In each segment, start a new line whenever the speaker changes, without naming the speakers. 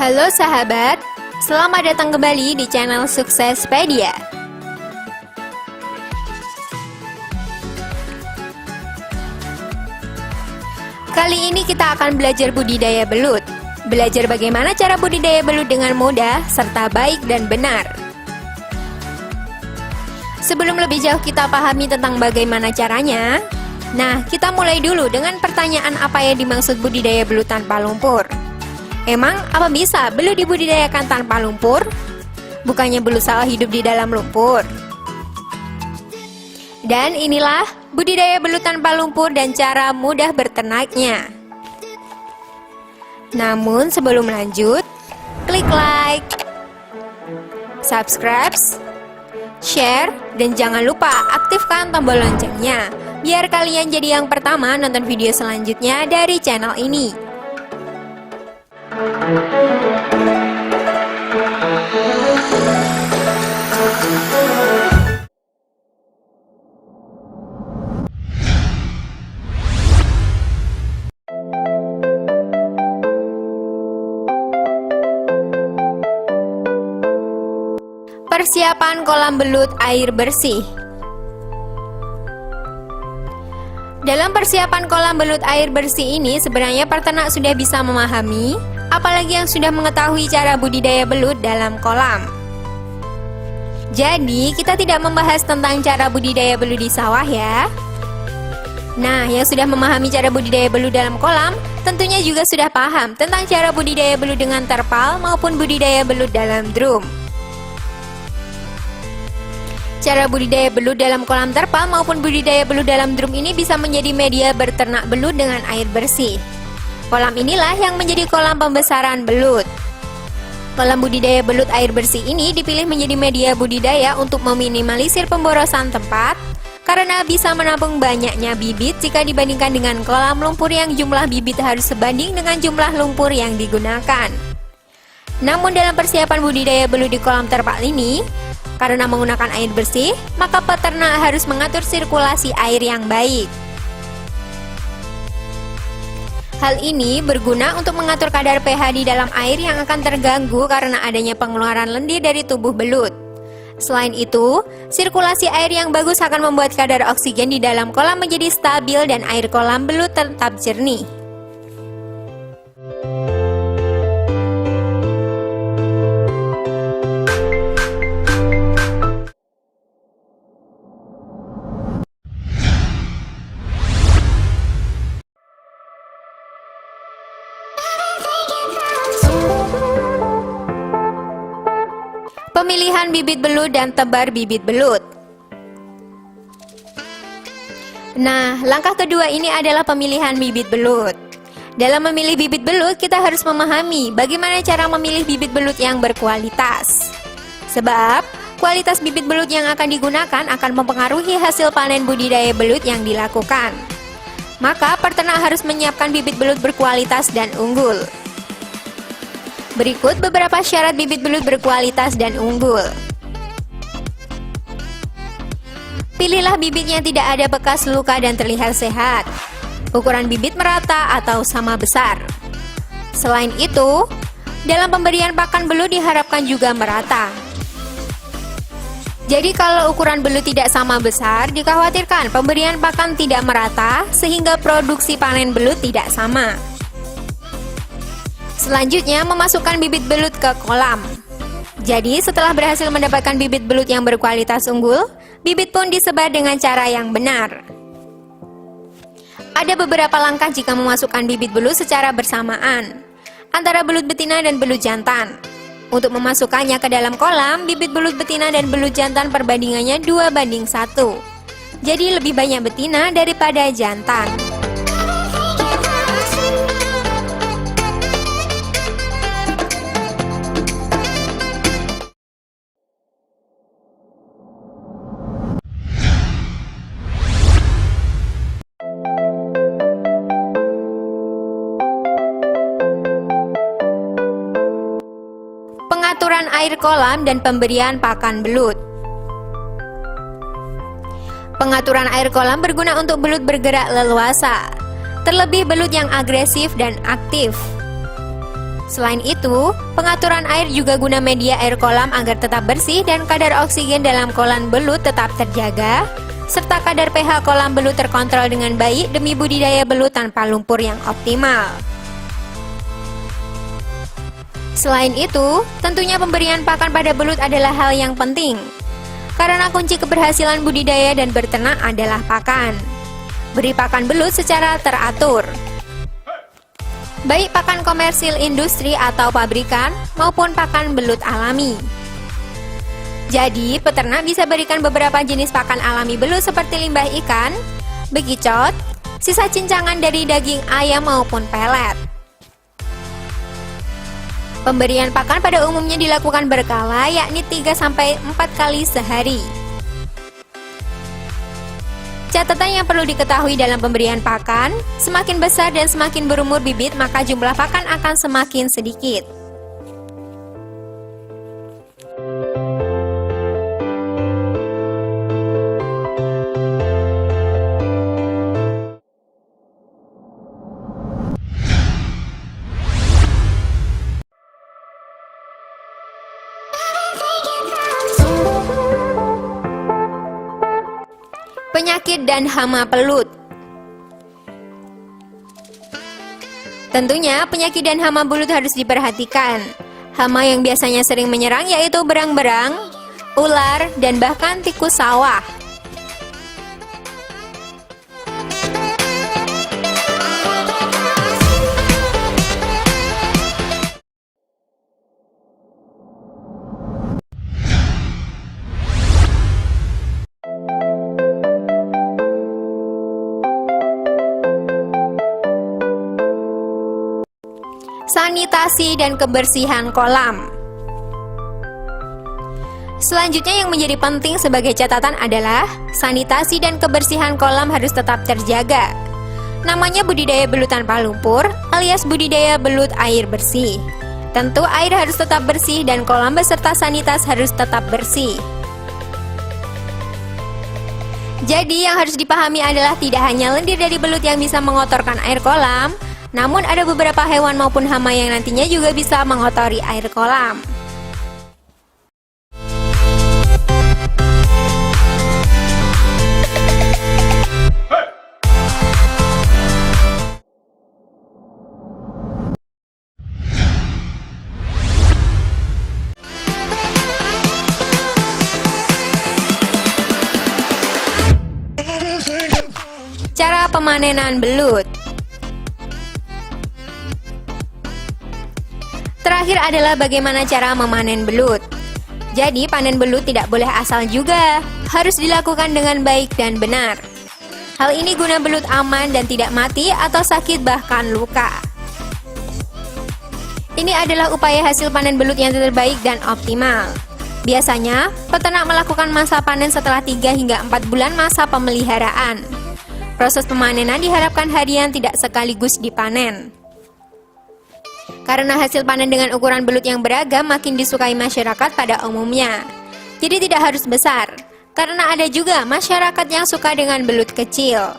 Halo sahabat, selamat datang kembali di channel Suksespedia. Kali ini kita akan belajar budidaya belut. Belajar bagaimana cara budidaya belut dengan mudah, serta baik dan benar. Sebelum lebih jauh kita pahami tentang bagaimana caranya, nah kita mulai dulu dengan pertanyaan apa yang dimaksud budidaya belut tanpa lumpur. Emang apa bisa belut dibudidayakan tanpa lumpur? Bukannya belut salah hidup di dalam lumpur? Dan inilah budidaya belut tanpa lumpur dan cara mudah berternaknya. Namun sebelum lanjut, klik like, subscribe, share, dan jangan lupa aktifkan tombol loncengnya biar kalian jadi yang pertama nonton video selanjutnya dari channel ini. Persiapan kolam belut air bersih. Dalam persiapan kolam belut air bersih ini sebenarnya peternak sudah bisa memahami, apalagi yang sudah mengetahui cara budidaya belut dalam kolam. Jadi kita tidak membahas tentang cara budidaya belut di sawah ya. Nah, yang sudah memahami cara budidaya belut dalam kolam tentunya juga sudah paham tentang cara budidaya belut dengan terpal maupun budidaya belut dalam drum. Cara budidaya belut dalam kolam terpal maupun budidaya belut dalam drum ini bisa menjadi media berternak belut dengan air bersih. Kolam inilah yang menjadi kolam pembesaran belut. Kolam budidaya belut air bersih ini dipilih menjadi media budidaya untuk meminimalisir pemborosan tempat karena bisa menampung banyaknya bibit jika dibandingkan dengan kolam lumpur yang jumlah bibit harus sebanding dengan jumlah lumpur yang digunakan. Namun dalam persiapan budidaya belut di kolam terpal ini, karena menggunakan air bersih, maka peternak harus mengatur sirkulasi air yang baik. Hal ini berguna untuk mengatur kadar pH di dalam air yang akan terganggu karena adanya pengeluaran lendir dari tubuh belut. Selain itu, sirkulasi air yang bagus akan membuat kadar oksigen di dalam kolam menjadi stabil dan air kolam belut tetap jernih. Pemilihan bibit belut dan tebar bibit belut. Nah, langkah kedua ini adalah pemilihan bibit belut. Dalam memilih bibit belut, kita harus memahami bagaimana cara memilih bibit belut yang berkualitas. Sebab, kualitas bibit belut yang akan digunakan akan mempengaruhi hasil panen budidaya belut yang dilakukan. Maka, peternak harus menyiapkan bibit belut berkualitas dan unggul. Berikut beberapa syarat bibit belut berkualitas dan unggul. Pilihlah bibit yang tidak ada bekas luka dan terlihat sehat. Ukuran bibit merata atau sama besar. Selain itu, dalam pemberian pakan belut diharapkan juga merata. Jadi kalau ukuran belut tidak sama besar, dikhawatirkan pemberian pakan tidak merata sehingga produksi panen belut tidak sama. Selanjutnya, memasukkan bibit belut ke kolam. Jadi, setelah berhasil mendapatkan bibit belut yang berkualitas unggul, bibit pun disebar dengan cara yang benar. Ada beberapa langkah jika memasukkan bibit belut secara bersamaan antara belut betina dan belut jantan. Untuk memasukkannya ke dalam kolam, bibit belut betina dan belut jantan perbandingannya 2:1. Jadi lebih banyak betina daripada jantan. Pengaturan air kolam dan pemberian pakan belut. Pengaturan air kolam berguna untuk belut bergerak leluasa, terlebih belut yang agresif dan aktif. Selain itu, pengaturan air juga guna media air kolam agar tetap bersih dan kadar oksigen dalam kolam belut tetap terjaga, serta kadar pH kolam belut terkontrol dengan baik demi budidaya belut tanpa lumpur yang optimal. Selain itu, tentunya pemberian pakan pada belut adalah hal yang penting, karena kunci keberhasilan budidaya dan berternak adalah pakan. Beri pakan belut secara teratur, baik pakan komersil industri atau pabrikan maupun pakan belut alami. Jadi, peternak bisa berikan beberapa jenis pakan alami belut seperti limbah ikan, bekicot, sisa cincangan dari daging ayam maupun pelet. Pemberian pakan pada umumnya dilakukan berkala, yakni 3-4 kali sehari. Catatan yang perlu diketahui dalam pemberian pakan, semakin besar dan semakin berumur bibit, maka jumlah pakan akan semakin sedikit. Penyakit dan hama pelut. Tentunya penyakit dan hama belut harus diperhatikan. Hama yang biasanya sering menyerang yaitu berang-berang, ular, dan bahkan tikus sawah. Sanitasi dan kebersihan kolam. Selanjutnya yang menjadi penting sebagai catatan adalah sanitasi dan kebersihan kolam harus tetap terjaga. Namanya budidaya belut tanpa lumpur alias budidaya belut air bersih. Tentu air harus tetap bersih dan kolam beserta sanitas harus tetap bersih. Jadi yang harus dipahami adalah tidak hanya lendir dari belut yang bisa mengotorkan air kolam, namun ada beberapa hewan maupun hama yang nantinya juga bisa mengotori air kolam. Cara pemanenan belut. Terakhir adalah bagaimana cara memanen belut. Jadi panen belut tidak boleh asal juga, harus dilakukan dengan baik dan benar. Hal ini guna belut aman dan tidak mati atau sakit bahkan luka. Ini adalah upaya hasil panen belut yang terbaik dan optimal. Biasanya, peternak melakukan masa panen setelah 3 hingga 4 bulan masa pemeliharaan. Proses pemanenan diharapkan harian tidak sekaligus dipanen. Karena hasil panen dengan ukuran belut yang beragam makin disukai masyarakat pada umumnya. Jadi tidak harus besar, karena ada juga masyarakat yang suka dengan belut kecil.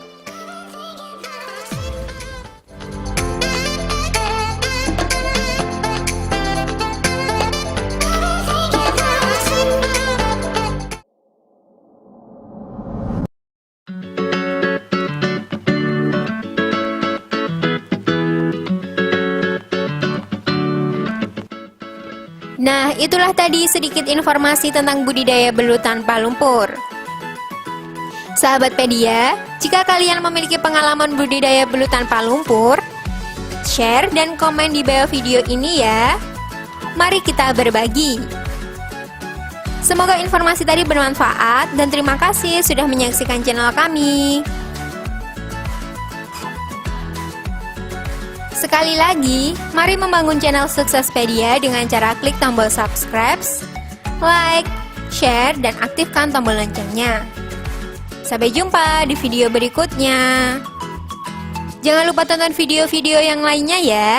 Nah, itulah tadi sedikit informasi tentang budidaya belut tanpa lumpur. Sahabat Pedia, jika kalian memiliki pengalaman budidaya belut tanpa lumpur, share dan komen di bawah video ini ya. Mari kita berbagi. Semoga informasi tadi bermanfaat dan terima kasih sudah menyaksikan channel kami. Sekali lagi, mari membangun channel Suksespedia dengan cara klik tombol subscribe, like, share, dan aktifkan tombol loncengnya. Sampai jumpa di video berikutnya. Jangan lupa tonton video-video yang lainnya ya.